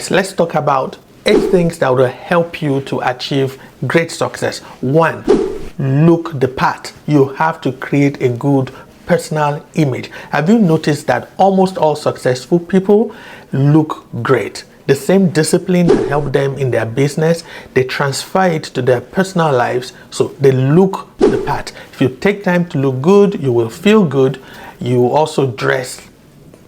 Let's talk about 8 things that will help you to achieve great success. 1, look the part. You have to create a good personal image. Have you noticed that almost all successful people look great? The same discipline that helped them in their business, they transfer it to their personal lives, so they look the part. If you take time to look good, you will feel good. You also dress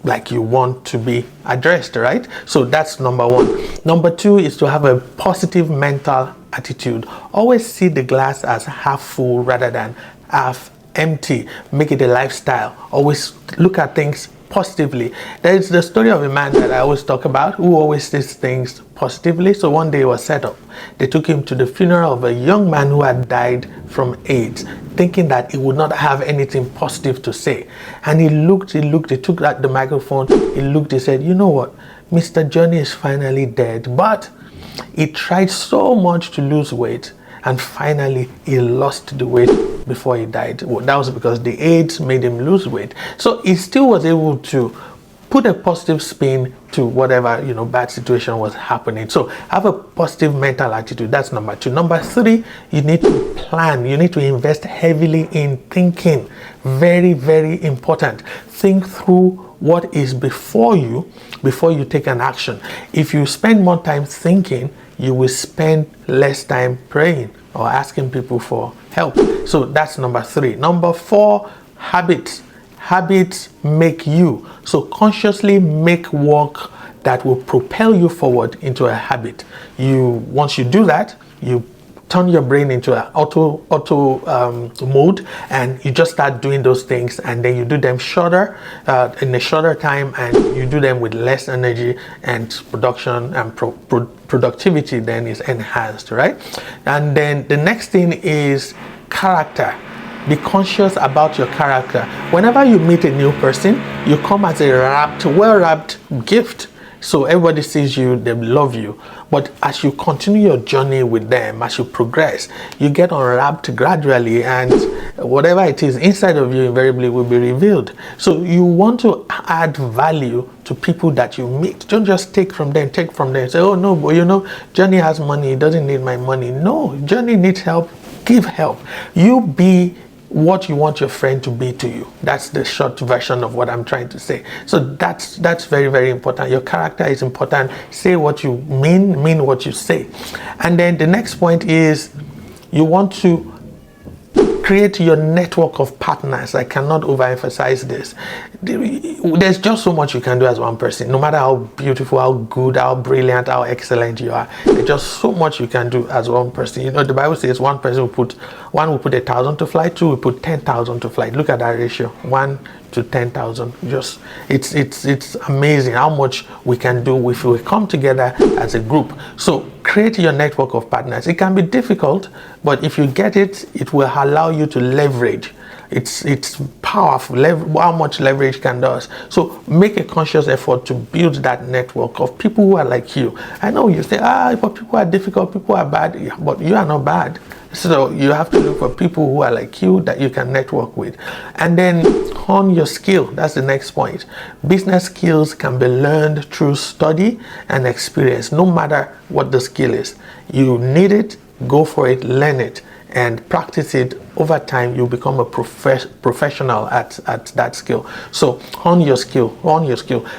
like you want to be addressed, right? So that's number 1. Number 2 is to have a positive mental attitude. Always see the glass as half full rather than half empty. Make it a lifestyle. Always look at things positively. There is the story of a man that I always talk about who always sees things positively. So one day he was set up. They took him to the funeral of a young man who had died from AIDS, thinking that he would not have anything positive to say. And he looked, he took the microphone, he looked, he said, you know what, Mr. Johnny is finally dead, but he tried so much to lose weight, and finally he lost the weight before he died. Well, that was because the AIDS made him lose weight. So he still was able to put a positive spin to whatever, bad situation was happening. So have a positive mental attitude. That's number 2. Number 3, you need to plan. You need to invest heavily in thinking. Very, very important. Think through what is before you take an action. If you spend more time thinking, you will spend less time praying or asking people for help. So that's number 3. Number 4, habits. Habits make you. So consciously make work that will propel you forward into a habit. Once you do that, you turn your brain into an auto mode, and you just start doing those things, and then you do them in a shorter time, and you do them with less energy, and production and productivity then is enhanced, right? And then the next thing is character. Be conscious about your character. Whenever you meet a new person, you come as a well-wrapped gift. So everybody sees you, they love you. But as you continue your journey with them, as you progress, you get unwrapped gradually, and whatever it is inside of you invariably will be revealed. So you want to add value to people that you meet. Don't just take from them. Say, oh no, but Johnny has money, he doesn't need my money. No, Johnny needs help. Give help. You be what you want your friend to be to you. That's the short version of what I'm trying to say. So that's very, very important. Your character is important. Say what you mean what you say. And then the next point is you want to create your network of partners. I cannot overemphasize this. There's just so much you can do as one person. No matter how beautiful, how good, how brilliant, how excellent you are, there's just so much you can do as one person. The Bible says one person will put 1,000 to flight, 2 will put 10,000 to flight. Look at that ratio, 1 to 10,000. Just it's amazing how much we can do if we come together as a group. So create your network of partners. It can be difficult, but if you get it, it will allow you to leverage. It's powerful how much leverage can do. So make a conscious effort to build that network of people who are like you. I know you say, but people are difficult, people are bad, but you are not bad. So you have to look for people who are like you that you can network with. And then hone your skill. That's the next point. Business skills can be learned through study and experience, no matter what the skill is. You need it, go for it, learn it, and practice it. Over time, you become a professional at that skill. So hone your skill.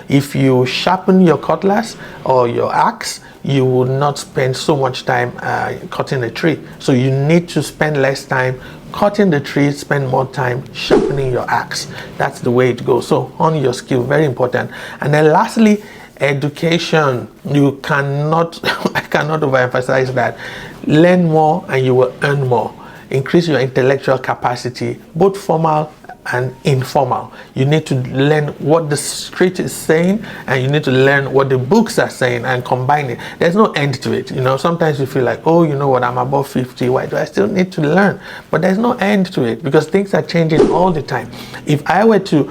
If you sharpen your cutlass or your axe, you will not spend so much time cutting a tree. So you need to spend less time cutting the tree, spend more time sharpening your axe. That's the way it goes. So hone your skill, very important. And then lastly, education. You cannot, I cannot overemphasize that. Learn more and you will earn more. Increase your intellectual capacity, both formal and informal. You need to learn what the street is saying, and you need to learn what the books are saying and combine it. There's no end to it. Sometimes you feel like, oh, you know what, I'm above 50. Why do I still need to learn? But there's no end to it because things are changing all the time. If I were to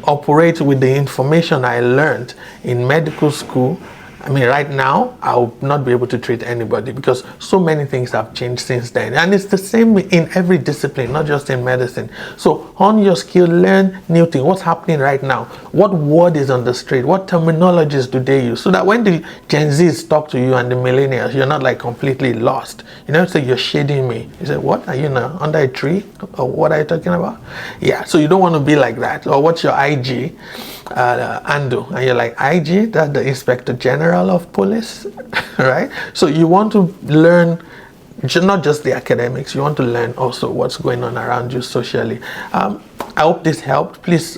operate with the information I learned in medical school, I mean, right now, I'll not be able to treat anybody because so many things have changed since then. And it's the same in every discipline, not just in medicine. So hone your skill, learn new things. What's happening right now? What word is on the street? What terminologies do they use? So that when the Gen Zs talk to you and the millennials, you're not like completely lost. You know, so you're shading me. You say, what? Are you now under a tree? Or what are you talking about? Yeah, so you don't want to be like that. Or what's your IG? Ando, and you're like, IG, that's the Inspector General of Police, right? So you want to learn not just the academics, you want to learn also what's going on around you socially. I hope this helped. Please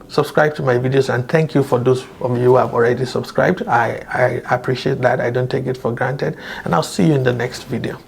subscribe to my videos, and thank you for those of you who have already subscribed. I appreciate that. I don't take it for granted, and I'll see you in the next video.